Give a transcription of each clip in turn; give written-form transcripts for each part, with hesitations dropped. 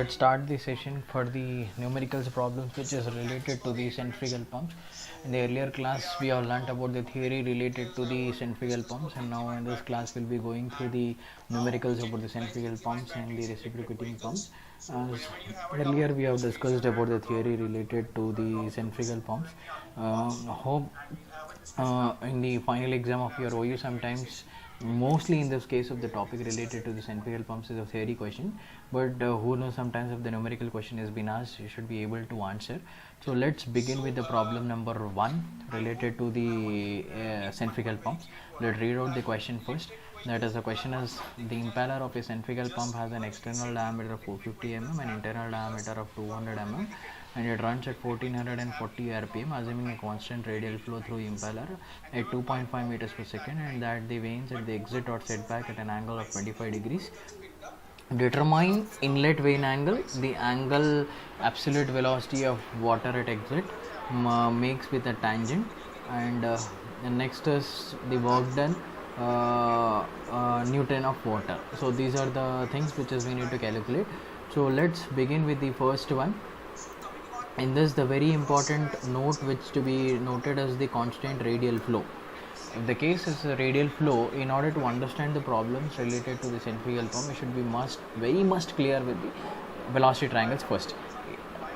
let's start the session for the numericals problems which is related to the centrifugal pumps. In the earlier class we have learnt about the theory related to the centrifugal pumps, and now in this class we'll be going through the numericals about the centrifugal pumps and the reciprocating pumps. As earlier we have discussed about the theory related to the centrifugal pumps. Hope in the final exam of your OU sometimes, mostly in this case of the topic related to the centrifugal pumps is a theory question, but who knows, sometimes if the numerical question has been asked you should be able to answer. So let's begin with the problem number 1 related to the centrifugal pumps. Let's read out the question first. That is, the question is, the impeller of a centrifugal pump has an external diameter of 450 mm and internal diameter of 200 mm, and it runs at 1440 rpm, assuming a constant radial flow through impeller at 2.5 meters per second, and that the vanes at the exit are set back at an angle of 25 degrees. Determine inlet vane angle, the angle absolute velocity of water at exit makes with a tangent, and the next is the work done, Newton of water. So these are the things which is we need to calculate. So let's begin with the first one. In this, the very important note which to be noted is the constant radial flow. If the case is a radial flow, in order to understand the problems related to the centrifugal pump, you should be very clear with the velocity triangles first.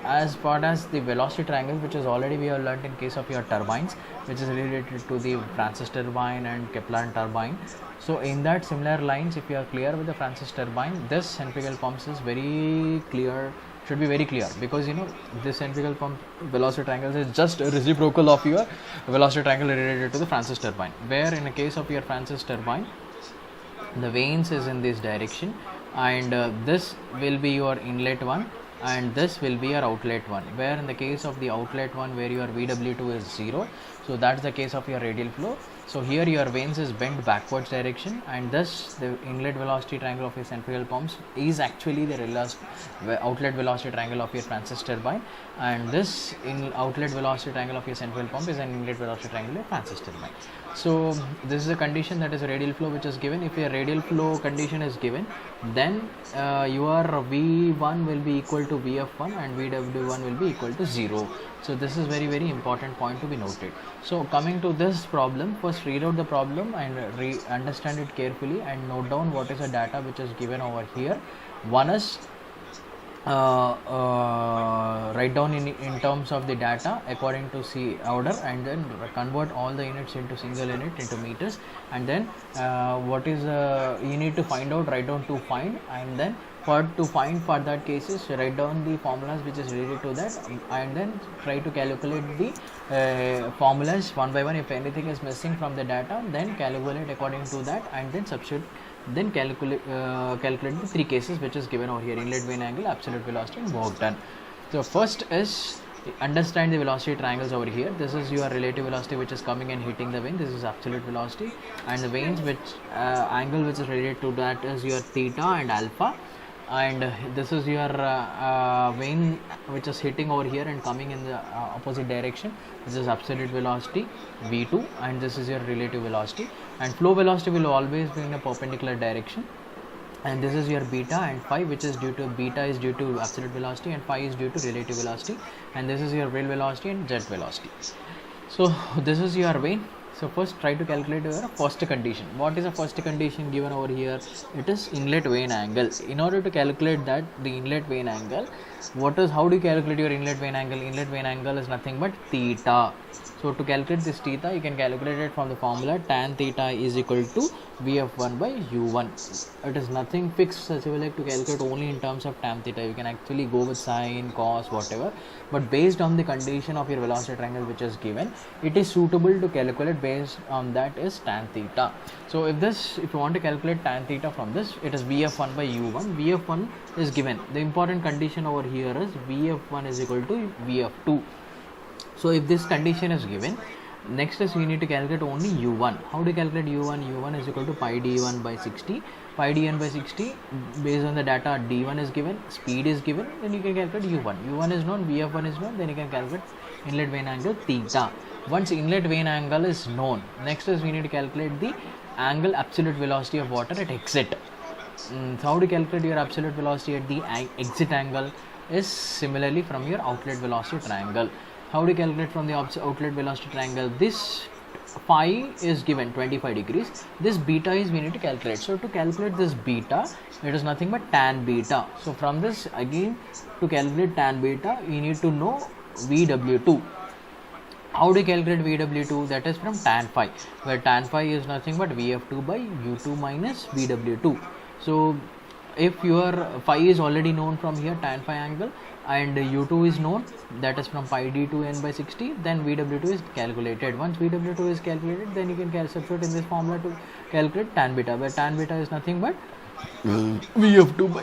As far as the velocity triangle, which is already we have learnt in case of your turbines, which is related to the Francis turbine and Kaplan turbine. So in that similar lines, if you are clear with the Francis turbine, this centrifugal pumps is very clear, should be very clear, because you know this centrifugal pump velocity triangle is just a reciprocal of your velocity triangle related to the Francis turbine, where in a case of your Francis turbine the vanes is in this direction, and this will be your inlet one and this will be your outlet one, where in the case of the outlet one where your VW2 is 0, so that's the case of your radial flow. So here your vanes is bent backwards direction, and thus the inlet velocity triangle of your centrifugal pumps is actually the outlet velocity triangle of your Francis turbine, and this in outlet velocity triangle of your centrifugal pump is an inlet velocity triangle of Francis turbine. So this is a condition, that is a radial flow which is given. If a radial flow condition is given, then your V1 will be equal to Vf1 and Vw1 will be equal to 0. So this is very important point to be noted. So coming to this problem, first read out the problem and understand it carefully and note down what is the data which is given over here. One is write down in terms of the data according to C order, and then convert all the units into single unit into meters, and then what is you need to find out, write down to find, and then to find for that cases write down the formulas which is related to that, and then try to calculate the formulas one by one. If anything is missing from the data, then calculate according to that, and then substitute, then calculate the three cases which is given over here: inlet vane angle, absolute velocity, and work done. So first is understand the velocity triangles over here. This is your relative velocity which is coming and hitting the vane, this is absolute velocity, and the vanes which angle which is related to that is your theta and alpha, and this is your vane which is hitting over here and coming in the opposite direction. This is absolute velocity V2, and this is your relative velocity, and flow velocity will always be in a perpendicular direction, and this is your beta and phi, which is due to beta is due to absolute velocity and phi is due to relative velocity, and this is your real velocity and jet velocity. So this is your vane. So first try to calculate your first condition. What is the first condition given over here? It is inlet vane angle. In order to calculate that, the inlet vane angle, how do you calculate your inlet vane angle? Inlet vane angle is nothing but theta. So to calculate this theta, you can calculate it from the formula tan theta is equal to Vf1 by U1. It is nothing fixed, such a way like to calculate only in terms of tan theta. You can actually go with sine, cos, whatever, but based on the condition of your velocity triangle which is given, it is suitable to calculate based on that is tan theta. So if you want to calculate tan theta from this, it is Vf1 by U1. Vf1 is given. The important condition over here is Vf1 is equal to Vf2. So if this condition is given, next is we need to calculate only U1. How to calculate U1? U1 is equal to pi d1 by 60. Pi d1 by 60, based on the data, d1 is given, speed is given, then you can calculate U1. U1 is known, Vf1 is known, then you can calculate inlet vane angle theta. Once inlet vane angle is known, next is we need to calculate the angle absolute velocity of water at exit. So how to calculate your absolute velocity at the exit angle is similarly from your outlet velocity triangle. How to calculate from the outlet velocity triangle? This phi is given 25 degrees. This beta is we need to calculate. So to calculate this beta, it is nothing but tan beta. So from this again, to calculate tan beta, we need to know VW2. How to calculate VW2? That is from tan phi, where tan phi is nothing but VF2 by U2 minus VW2. So if your phi is already known from here, tan phi angle, and U2 is known, that is from pi d to n by 60, then VW2 is calculated. Once VW2 is calculated, then you can substitute in this formula to calculate tan beta, where tan beta is nothing but VF2 by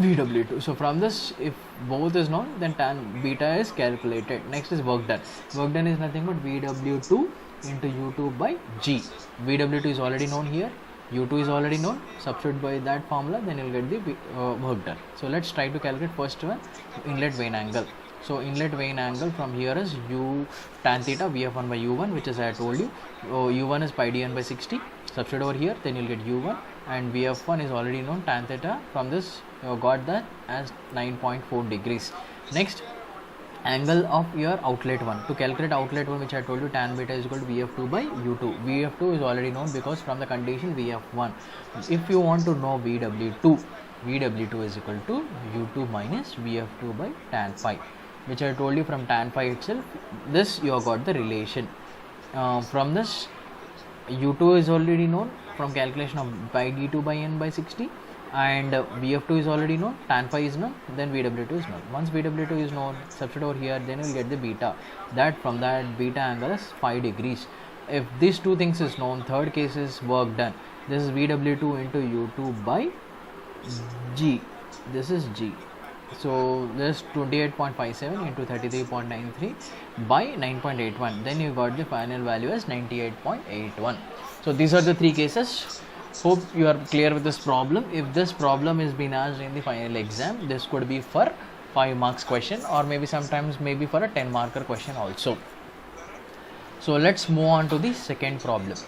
VW2. So from this, if both is known, then tan beta is calculated. Next is work done. Work done is nothing but VW2 into U2 by G. VW2 is already known here, U2 is already known. Substitute by that formula, then you'll get the work done. So let's try to calculate first one, inlet vane angle. So inlet vane angle from here is U tan theta VF1 by U1, which is I told you. U1 is pi dn by 60. Substitute over here, then you'll get U1, and VF1 is already known, tan theta. From this you got that as 9.4 degrees. Next, angle of your outlet one. To calculate outlet one, which I told you, tan beta is equal to VF2 by U2. VF2 is already known because from the condition VF1. If you want to know VW2, VW2 is equal to U2 minus VF2 by tan phi, which I told you from tan phi itself. This you have got the relation. From this, U2 is already known from calculation of pi d2 by n by 60, and VF2 is already known, tan phi is known, then VW2 is known. Once VW2 is known, substitute over here, then you will get the beta. That from that beta angle is 5 degrees. If these two things is known, third case is work done. This is VW2 into U2 by G. This is G. So this 28.57 into 33.93 by 9.81. Then you got the final value as 98.81. So these are the three cases. Hope you are clear with this problem. If this problem is being asked in the final exam, this could be for 5 marks question, or maybe sometimes maybe for a 10 marker question also. So let's move on to the second problem.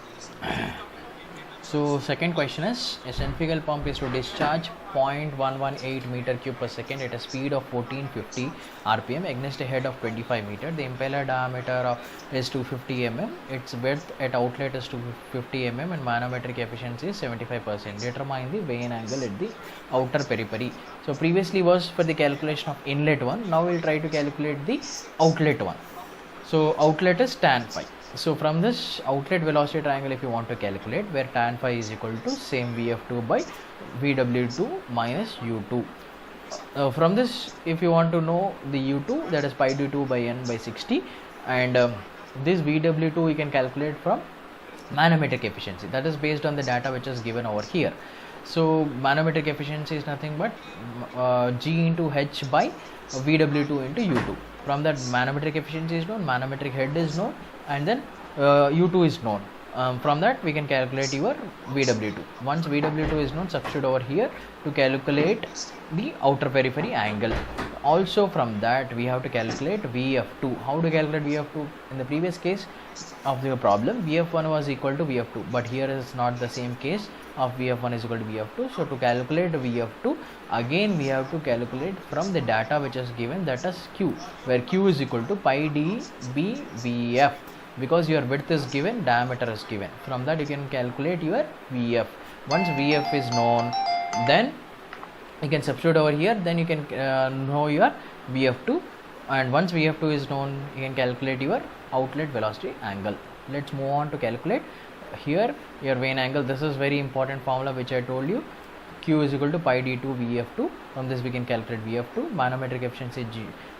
So second question is, a centrifugal pump is to discharge 0.118 meter cube per second at a speed of 1450 rpm against a head of 25 meter. The impeller diameter is 250 mm. Its width at outlet is 250 mm and manometric efficiency is 75%. Determine the vane angle at the outer periphery. So previously was for the calculation of inlet one. Now we'll try to calculate the outlet one. So outlet is tan phi. So from this outlet velocity triangle, if you want to calculate, where tan phi is equal to same VF2 by VW2 minus U2. From this, if you want to know the U2, that is pi d2 by n by 60, and this VW2 you can calculate from manometric efficiency. That is based on the data which is given over here. So manometric efficiency is nothing but G into H by VW2 into U2. From that, manometric efficiency is known, manometric head is known, and then U2 is known. From that we can calculate your VW2. Once VW2 is known, substitute over here to calculate the outer periphery angle. Also from that we have to calculate VF2. How to calculate VF2? In the previous case of the problem, VF1 was equal to VF2, but here is not the same case of VF1 is equal to VF2. So to calculate VF2, again we have to calculate from the data which is given, that is Q, where Q is equal to pi d b VF, because your width is given, diameter is given. From that you can calculate your VF. Once VF is known, then you can substitute over here, then you can know your VF2, and once VF2 is known, you can calculate your outlet velocity angle. Let's move on to calculate here your vane angle. This is very important formula which I told you. Q is equal to pi d2 VF2. From this we can calculate VF2. Manometric efficiency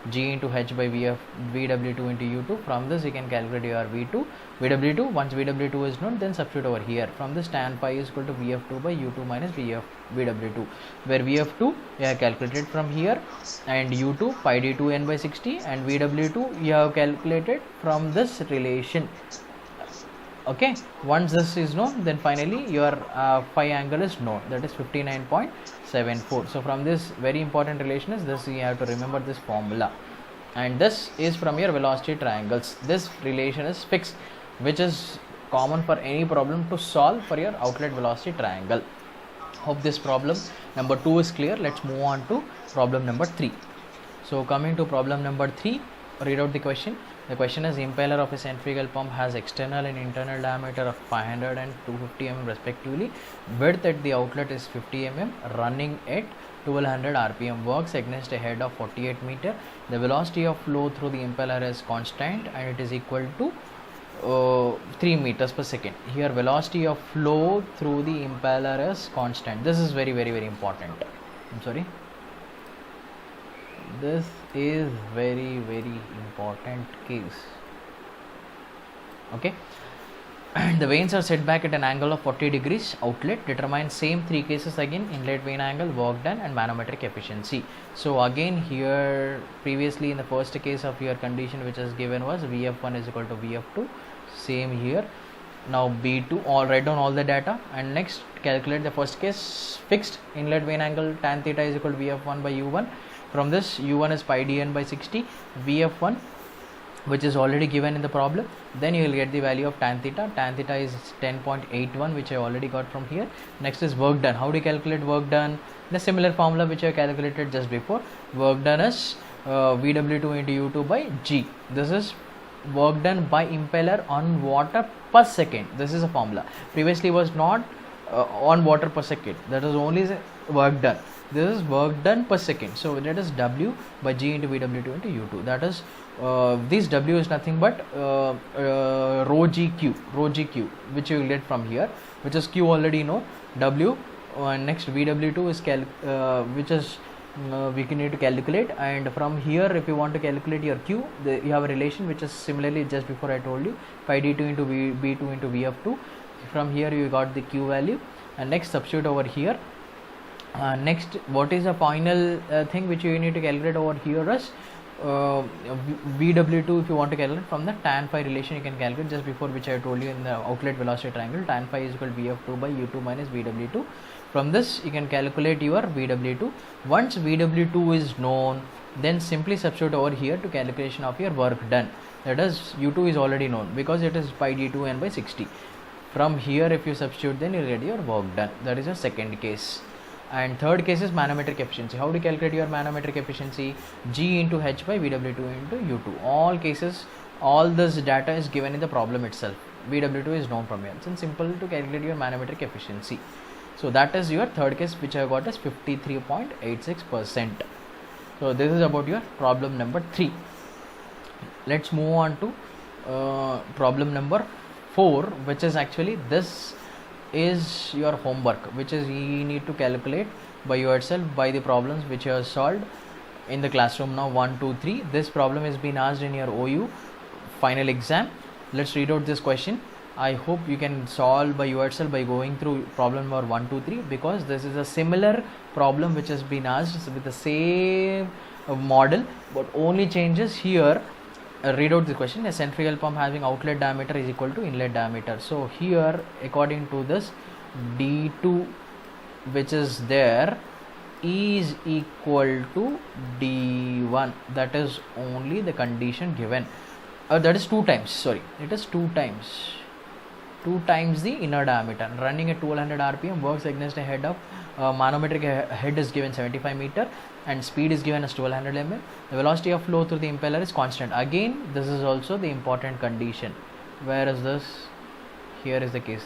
G into H by VW2 into U2. From this you can calculate your VW2. Once VW2 is known, then substitute over here. From this, tan phi is equal to VF2 by U2 minus VW2, where VF2 you have calculated from here, and U2 pi d2 n by 60, and VW2 you have calculated from this relation. Okay, once this is known, then finally your phi angle is known, that is 59.74. So from this, very important relation is this, you have to remember this formula, and this is from your velocity triangles. This relation is fixed, which is common for any problem to solve for your outlet velocity triangle. Hope this problem number 2 is clear. Let's move on to problem number 3. So coming to problem number 3, read out the question. The question is, impeller of a centrifugal pump has external and internal diameter of 500 and 250 mm respectively. Width at the outlet is 50 mm, running at 1200 rpm, works against a head of 48 meter. The velocity of flow through the impeller is constant and it is equal to 3 meters per second. Here velocity of flow through the impeller is constant. This is very important. I'm sorry. This is very important case. Okay. The vanes are set back at an angle of 40 degrees. Outlet, determine same 3 cases again: inlet vane angle, work done, and manometric efficiency. So again here, previously in the first case of your condition which is given was Vf1 is equal to Vf2. Same here. Now B2, all write down all the data, and next calculate the first case. Fixed inlet vane angle tan theta is equal to Vf1 by U1. From this, U1 is pi dn by 60. Vf1, which is already given in the problem, then you will get the value of tan theta. Tan theta is 10.81, which I already got from here. Next is work done. How do you calculate work done? The similar formula which I calculated just before. Work done is Vw2 into U2 by G. This is work done by impeller on water per second. This is a formula. Previously was not on water per second. That is only work done. This is work done per second. So that is W by G into Vw2 into U2. That is this W is nothing but rho GQ, which you will get from here, which is Q already know. W next Vw2 is which is we can need to calculate, and from here if you want to calculate your Q, you have a relation which is similarly just before I told you, pi d2 into B2 into Vf2. From here you got the Q value, and next substitute over here. Next, what is the final thing which you need to calculate over here is Vw2. If you want to calculate from the tan phi relation, you can calculate just before, which I told you in the outlet velocity triangle. Tan phi is equal to Vf2 by U2 minus Vw2. From this you can calculate your Vw2. Once Vw2 is known, then simply substitute over here to calculation of your work done. That is, U2 is already known because it is pi d2 n by 60. From here if you substitute, then you get your work done. That is your second case. And third case is manometric efficiency. How to calculate your manometric efficiency? G into H by Vw2 into U2. All cases, all this data is given in the problem itself. Vw2 is known from here. It's simple to calculate your manometric efficiency. So that is your third case, which I got as 53.86%. So this is about your problem number 3. Let's move on to problem number 4, which is actually this is your homework, which is you need to calculate by yourself by the problems which you have solved in the classroom now 1, 2, 3. This problem is being asked in your OU final exam. Let's read out this question. I hope you can solve by yourself by going through problem number 1, 2, 3, because this is a similar problem which has been asked with the same model, but only changes here. Read out the question. A centrifugal pump having outlet diameter is equal to inlet diameter. So here, according to this, D2 which is there is equal to D1. That is only the condition given. That is 2 times. Sorry, it is 2 times. 2 times the inner diameter. Running at 1200 rpm, works against a head of manometric head is given 75 meter, and speed is given as 1200 mm. The velocity of flow through the impeller is constant. Again, this is also the important condition. Where is this? Here is the case.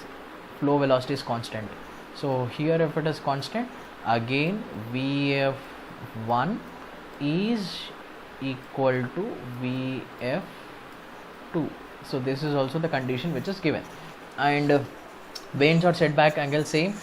Flow velocity is constant. So here if it is constant, again Vf1 is equal to Vf2. So this is also the condition which is given. And vanes or setback angle same,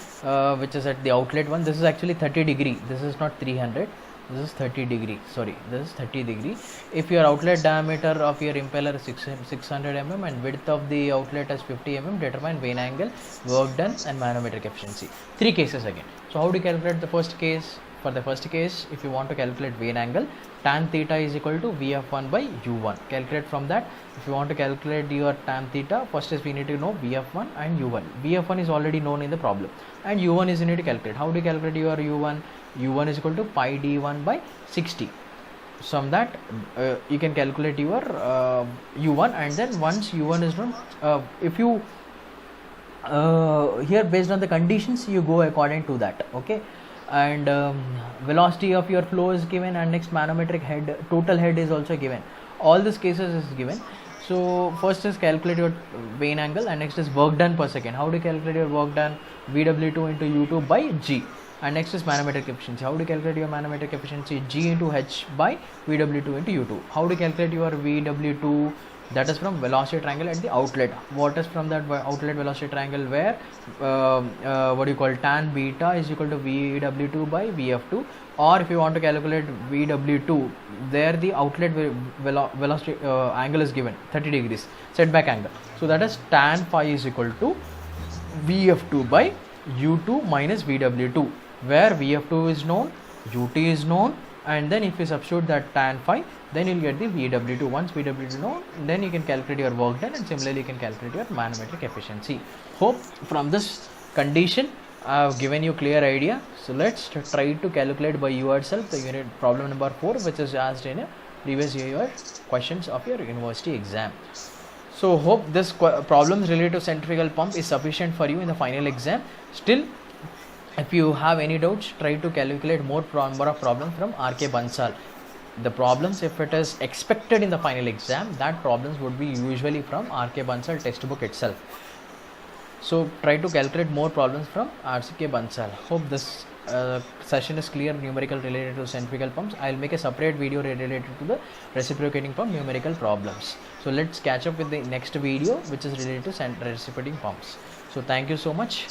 which is at the outlet one. This is actually 30 degree. This is not 300. This is 30 degree. Sorry, this is 30 degree. If your outlet diameter of your impeller is 600 mm and width of the outlet is 50 mm, determine vane angle, work done, and manometric efficiency. 3 cases again. So how do you calculate the first case? For the first case, if you want to calculate vane angle, tan theta is equal to Vf1 by U1. Calculate from that. If you want to calculate your tan theta, first is we need to know Vf1 and U1. Vf1 is already known in the problem, and U1 is you need to calculate. How do you calculate your U1? U1 is equal to pi d1 by 60. From that you can calculate your U1, and then once U1 is known, if you here based on the conditions you go according to that. Okay, and velocity of your flow is given, and next manometric head, total head is also given. All these cases is given. So first is calculate your vane angle, and next is work done per second. How do you calculate your work done? VW2 into U2 by G. And next is manometric efficiency. How do you calculate your manometric efficiency? G into H by VW2 into U2. How do you calculate your VW2? That is from velocity triangle at the outlet. What is from that outlet velocity triangle? Where what do you call, tan beta is equal to VW2 by VF2. Or if you want to calculate VW2, there the outlet velocity angle is given 30 degrees setback angle. So that is tan phi is equal to VF2 by U2 minus VW2, where VF2 is known, UT is known, and then if you substitute that tan phi, then you'll get the VW2. Once VW2 known, then you can calculate your work done, and similarly you can calculate your manometric efficiency. Hope from this condition I have given you clear idea. So let's try to calculate by yourself the unit problem number 4, which is asked in a previous year questions of your university exam. So hope this problems related to centrifugal pump is sufficient for you in the final exam. Still, if you have any doubts, try to calculate more number of problems from R.K. Bansal. The problems, if it is expected in the final exam, that problems would be usually from R.K. Bansal textbook itself. So try to calculate more problems from R.K. Bansal. Hope this session is clear. Numerical related to centrifugal pumps. I will make a separate video related to the reciprocating pump numerical problems. So let's catch up with the next video, which is related to reciprocating pumps. So thank you so much.